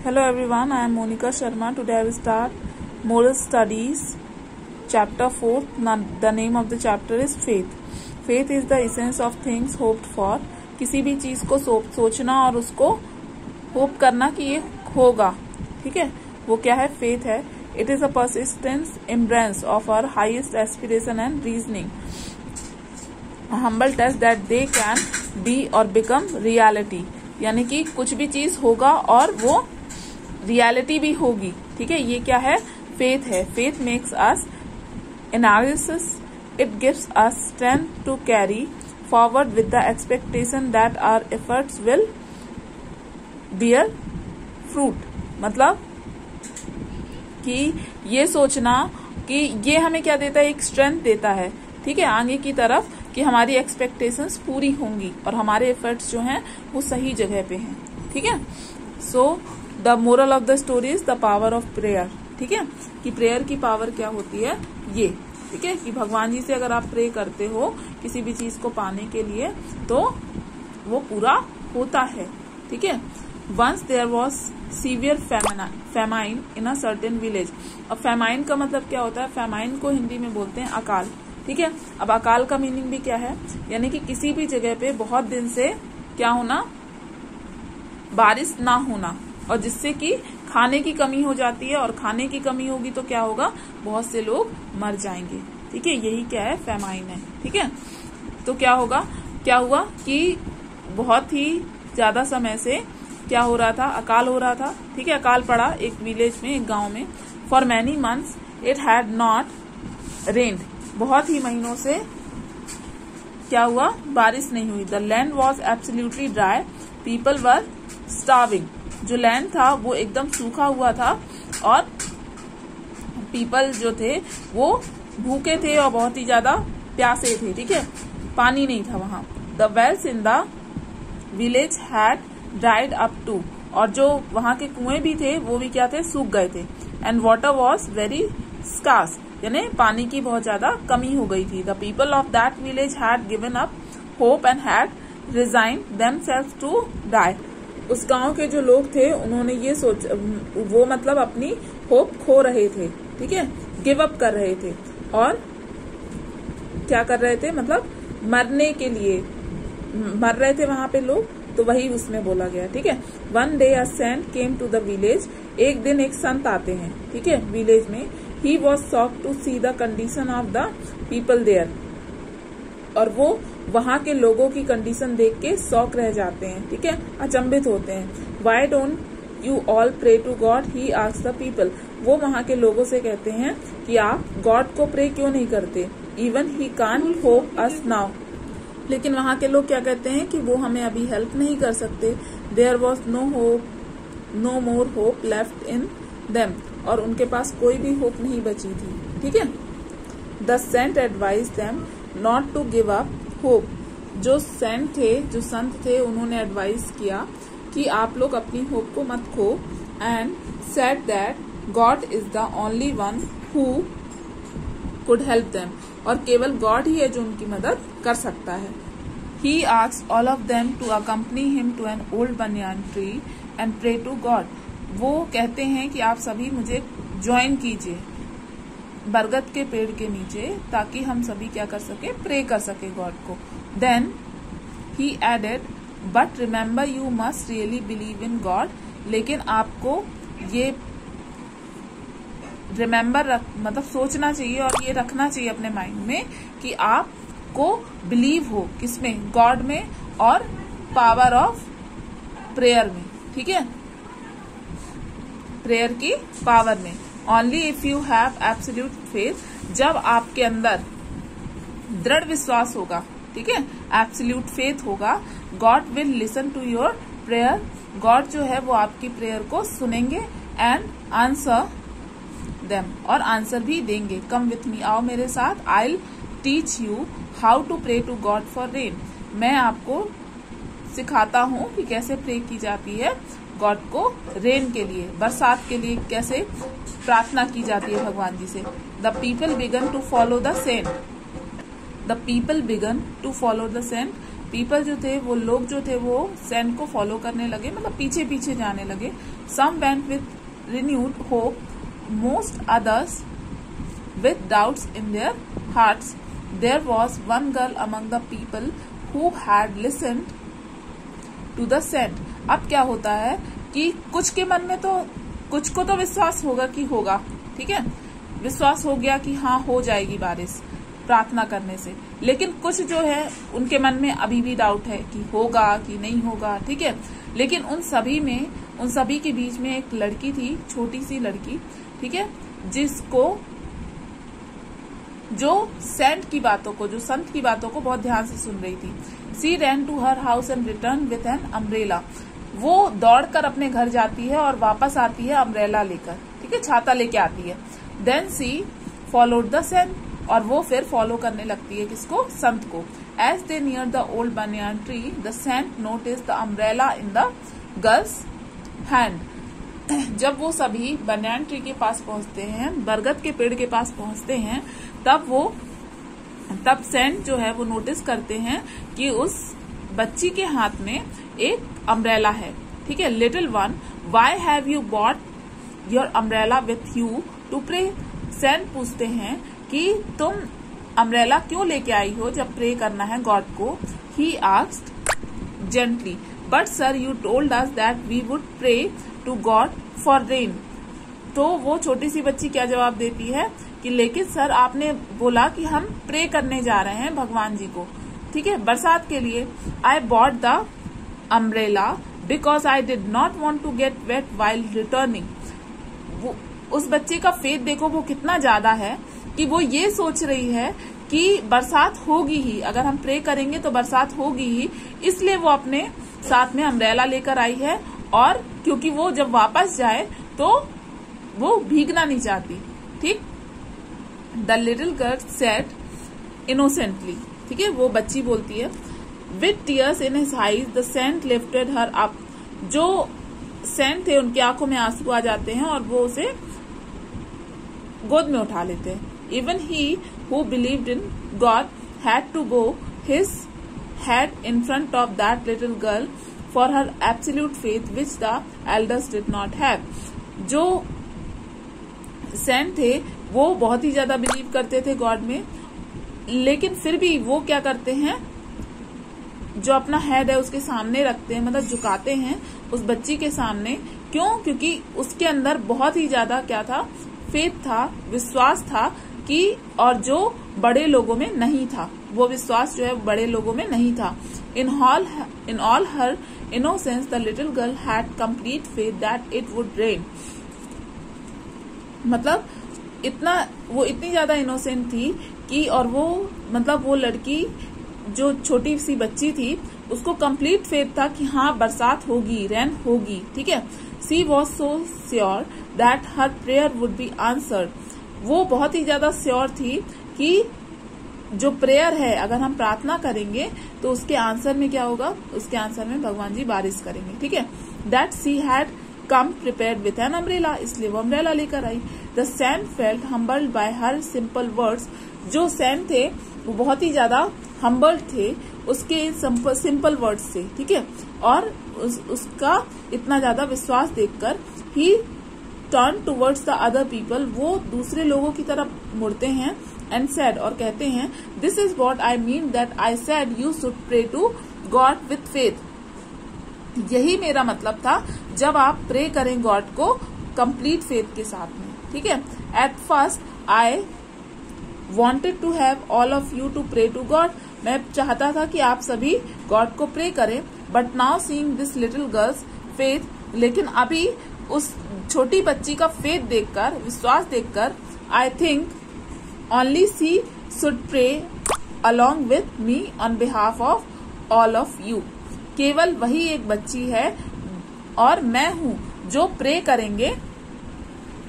Hello everyone, I am Monica Sharma. Today I will start Moral Studies, Chapter 4. The name of the chapter is Faith. Faith is the essence of things hoped for. किसी भी चीज को सोचना और उसको hope करना कि ये होगा, ठीक है, वो क्या है? फेथ है. It is a persistent embrace of our highest aspiration and reasoning. A humble test that they can be or become reality. यानी कि कुछ भी चीज होगा और वो रियलिटी भी होगी, ठीक है. ये क्या है? फेथ है. Faith makes us analysis. It gives us strength to carry forward with the expectation that our efforts will bear fruit. मतलब कि ये सोचना कि ये हमें क्या देता है? एक स्ट्रेंथ देता है, ठीक है, आगे की तरफ, कि हमारी एक्सपेक्टेशंस पूरी होंगी और हमारे एफर्ट्स जो हैं वो सही जगह पे हैं, ठीक है. So the moral of the story is the power of prayer. ठीक है, कि प्रेयर की पावर क्या होती है ये, ठीक है, कि भगवान जी से अगर आप प्रे करते हो किसी भी चीज को पाने के लिए तो वो पूरा होता है, ठीक है. Once there was severe famine in a certain village. अब फेमाइन का मतलब क्या होता है? फेमाइन को हिंदी में बोलते हैं अकाल, ठीक है. अब अकाल का मीनिंग भी क्या है? यानी कि किसी भी जगह पे बहुत दिन से क्या होना? बारिश ना होना, और जिससे कि खाने की कमी हो जाती है, और खाने की कमी होगी तो क्या होगा? बहुत से लोग मर जाएंगे, ठीक है. यही क्या है? फेमाइन है, ठीक है. तो क्या होगा? क्या हुआ कि बहुत ही ज्यादा समय से क्या हो रहा था? अकाल हो रहा था, ठीक है. अकाल पड़ा एक विलेज में, एक गांव में. For many months it had not rained. बहुत ही महीनों से क्या हुआ? बारिश नहीं हुई. The land was absolutely dry. People were starving. जो लैंड था वो एकदम सूखा हुआ था और पीपल जो थे वो भूखे थे और बहुत ही ज्यादा प्यासे थे, ठीक है. पानी नहीं था वहां. The wells in the village had dried up too. और जो वहां के कुएं भी थे वो भी क्या थे? सूख गए थे. And water was very scarce. यानी पानी की बहुत ज्यादा कमी हो गई थी. The people of that village had given up hope and had resign themselves to die. उस गांव के जो लोग थे उन्होंने ये सोच, वो मतलब अपनी होप खो रहे थे, ठीक है, गिव अप कर रहे थे और क्या कर रहे थे? मतलब मरने के लिए मर रहे थे वहां पे लोग, तो वही उसमें बोला गया, ठीक है. One day a saint came to the village. एक दिन एक संत आते हैं, ठीक है, विलेज में. He was shocked to see the condition of the people there. और वो वहां के लोगों की कंडीशन देख के शॉक रह जाते हैं, ठीक है, अचंभित होते हैं. Why don't you all pray to God? He asks the people. वो वहां के लोगों से कहते हैं कि आप गॉड को प्रे क्यों नहीं करते? Even he can't hope us now. लेकिन वहां के लोग क्या कहते हैं कि वो हमें अभी हेल्प नहीं कर सकते. There was no hope, no more hope left in them. और उनके पास कोई भी होप नहीं बची थी, ठीक है. The saint advise them not to give up hope. जो सेंट थे, जो संत थे, उन्होंने एडवाइस किया कि आप लोग अपनी होप को मत खो. And said that God is the only one who could help them. और केवल गॉड ही है जो उनकी मदद कर सकता है. He asked all of them to accompany him to an old banyan tree and pray to God. वो कहते हैं कि आप सभी मुझे ज्वाइन कीजिए बरगद के पेड़ के नीचे, ताकि हम सभी क्या कर सके? प्रे कर सके गॉड को. Then he added but remember you must really believe in God. लेकिन आपको ये रिमेम्बर मतलब सोचना चाहिए और ये रखना चाहिए अपने माइंड में कि आपको बिलीव हो किसमें? गॉड में और पावर ऑफ प्रेयर में, ठीक है, प्रेयर की पावर में. Only if you have absolute faith. जब आपके अंदर दृढ़ विश्वास होगा, ठीक है, एब्सोल्यूट फेथ होगा, God will listen to your prayer. God जो है वो आपकी प्रेयर को सुनेंगे एंड आंसर देम, और आंसर भी देंगे. कम विथ मी, आओ मेरे साथ. I teach you how to pray to God for rain. मैं आपको सिखाता हूँ कि कैसे प्रे की जाती है गॉड को रेन के लिए, बरसात के लिए कैसे प्रार्थना की जाती है भगवान जी से. The people began to follow the saint. The people began to follow the saint. People जो थे, वो लोग जो थे, वो सेंट को फॉलो करने लगे, मतलब पीछे पीछे जाने लगे. Some went with renewed hope, most others with doubts in their hearts. There was one girl among the people who had listened to the saint. अब क्या होता है कि कुछ के मन में तो, कुछ को तो विश्वास होगा कि होगा, ठीक है, विश्वास हो गया कि हाँ हो जाएगी बारिश प्रार्थना करने से, लेकिन कुछ जो है उनके मन में अभी भी डाउट है कि होगा कि नहीं होगा, ठीक है. लेकिन उन सभी के बीच में एक लड़की थी, छोटी सी लड़की, ठीक है, जिसको, जो सेंट की बातों को, जो संत की बातों को बहुत ध्यान से सुन रही थी. She ran to her house and return with an umbrella. वो दौड़कर अपने घर जाती है और वापस आती है अम्ब्रेला लेकर, ठीक है, छाता लेके आती है. Then she followed the saint, और वो फिर फॉलो करने लगती है किसको, संत को. As they near the old banyan tree the saint notice the umbrella in the girl's hand. जब वो सभी बनियान ट्री के पास पहुंचते हैं, बरगद के पेड़ के पास पहुंचते हैं, तब सेंट जो है वो नोटिस करते हैं कि उस बच्ची के हाथ में एक अम्ब्रेला है, ठीक है. Little one, why have you bought your umbrella with you to pray. Saint पूछते हैं कि तुम अम्ब्रेला क्यों लेके आई हो जब प्रे करना है गॉड को. He asked gently, but sir you told us that we would pray to God for rain. तो वो छोटी सी बच्ची क्या जवाब देती है कि लेकिन सर आपने बोला कि हम प्रे करने जा रहे हैं भगवान जी को, ठीक है, बरसात के लिए. I bought the umbrella because I did not want to get wet while returning. उस बच्चे का फेथ देखो वो कितना ज्यादा है कि वो ये सोच रही है कि बरसात होगी ही, अगर हम प्रे करेंगे तो बरसात होगी ही, इसलिए वो अपने साथ में अम्ब्रेला लेकर आई है. और क्योंकि वो जब वापस जाए तो वो भीगना नहीं चाहती, ठीक. The little girl said innocently, ठीक है, वो बच्ची बोलती है. With tears in his eyes the saint lifted her up. जो सेंट थे उनकी आंखों में आंसू आ जाते हैं और वो उसे गोद में उठा लेते हैं. Even he who believed in God had to go his head in front of that little girl for her absolute faith which the elders did not have. जो सेंट थे वो बहुत ही ज्यादा बिलीव करते थे गॉड में, लेकिन फिर भी वो क्या करते हैं, जो अपना हेड है उसके सामने रखते हैं, मतलब झुकाते हैं उस बच्ची के सामने. क्यों? क्योंकि उसके अंदर बहुत ही ज्यादा क्या था, फेथ था, विश्वास था कि, और जो बड़े लोगों में नहीं था, वो विश्वास जो है बड़े लोगों में नहीं था. In all her innocence the little girl had complete faith that it would rain. मतलब वो इतनी ज्यादा इनोसेंट थी कि, और वो मतलब वो लड़की जो छोटी सी बच्ची थी उसको कंप्लीट फेथ था कि हाँ बरसात होगी, रेन होगी, ठीक है. She was so sure that her prayer would be answered. वो बहुत ही ज्यादा श्योर थी कि जो प्रेयर है, अगर हम प्रार्थना करेंगे तो उसके आंसर में क्या होगा, उसके आंसर में भगवान जी बारिश करेंगे, ठीक है. That she had come prepared with an umbrella, इसलिए वो अम्ब्रेला लेकर आई. The saint felt humbled by her simple words. जो सेंट थे वो बहुत ही ज्यादा हम्बल्ड थे उसके सिंपल वर्ड्स से, ठीक है, और उसका इतना ज्यादा विश्वास देखकर ही turn towards the other people. वो दूसरे लोगों की तरफ मुड़ते हैं एंड सेड, और कहते हैं, this is what I mean that I said you should pray to God with faith. यही मेरा मतलब था जब आप प्रे करें गॉड को कंप्लीट फेथ के साथ में, ठीक है. At first I wanted to have all of you to pray to God. मैं चाहता था कि आप सभी गॉड को प्रे करें. But now seeing this little girls faith, लेकिन अभी उस छोटी बच्ची का फेथ देखकर, विश्वास देखकर, I think only she should pray along with me on behalf of all of you. केवल वही एक बच्ची है और मैं हूं जो प्रे करेंगे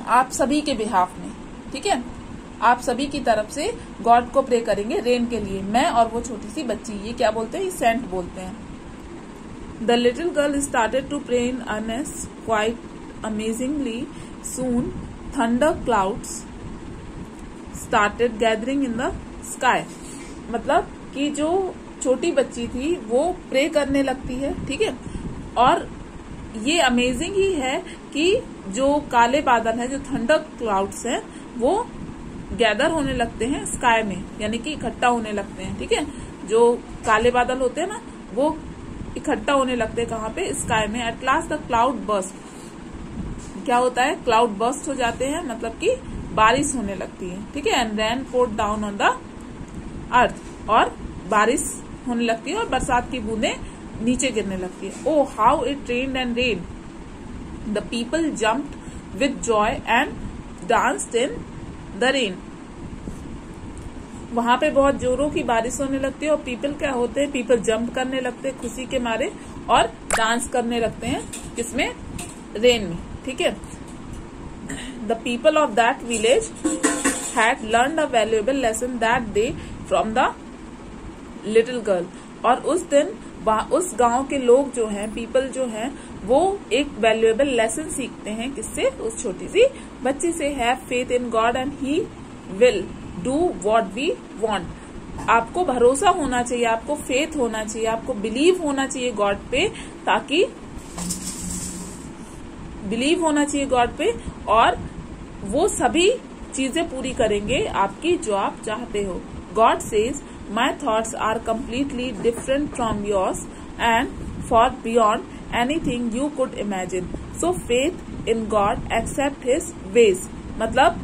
आप सभी के बिहाफ में, ठीक है. आप सभी की तरफ से गॉड को प्रे करेंगे रेन के लिए, मैं और वो छोटी सी बच्ची. ये क्या बोलते हैं, ये सेंट बोलते हैं. The little girl started to pray in earnest quite amazingly. Soon thunder clouds started gathering in the sky. मतलब कि जो छोटी बच्ची थी वो प्रे करने लगती है, ठीक है। और ये अमेजिंग ही है कि जो काले बादल हैं, जो थंडर क्लाउड्स हैं, वो गैदर होने लगते हैं स्काई में, यानी कि इकट्ठा होने लगते हैं, ठीक है। जो काले बादल होते हैं ना, वो इकट्ठा होने लगते हैं कहाँ पे, स्काई में। At last the cloud burst, क्या होता है, क्लाउड बर्स्ट हो जाते हैं, मतलब कि बारिश होने लगती है, ठीक है। And rain poured down on the earth, और बारिश होने लगती है और बरसात की बूंदें नीचे गिरने लगती है। Oh how it rained and rain, the people jumped with joy and danced in the rain. वहां पे बहुत जोरों की बारिश होने लगती है और पीपल क्या होते हैं, पीपल जंप करने लगते हैं खुशी के मारे और डांस करने लगते हैं, किसमें, रेन में, ठीक है। The people of that village had learned a valuable lesson that day from the little girl. और उस दिन उस गांव के लोग जो हैं, पीपल जो हैं, वो एक वैल्यूएबल लेसन सीखते हैं, किससे, उस छोटी सी बच्ची से। Have faith in God and he will do what we want. आपको भरोसा होना चाहिए, आपको फेथ होना चाहिए, आपको बिलीव होना चाहिए गॉड पे, ताकि बिलीव होना चाहिए गॉड पे, और वो सभी चीजें पूरी करेंगे आपकी जो आप चाहते हो। God says my thoughts are completely different from yours and far beyond anything you could imagine, so faith in God accept his ways. मतलब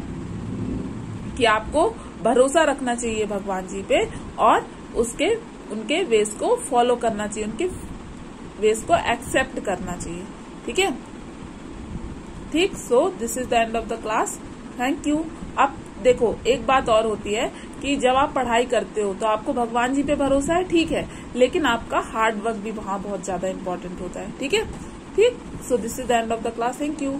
कि आपको भरोसा रखना चाहिए भगवान जी पे और उनके वेज को फॉलो करना चाहिए, उनके वेज को एक्सेप्ट करना चाहिए, ठीक है, ठीक। So this is the end of the class, thank you. अब देखो, एक बात और होती है कि जब आप पढ़ाई करते हो तो आपको भगवान जी पे भरोसा है, ठीक है, लेकिन आपका हार्ड वर्क भी वहां बहुत ज्यादा इंपॉर्टेंट होता है, ठीक है, ठीक। So this is the end of the class, thank you.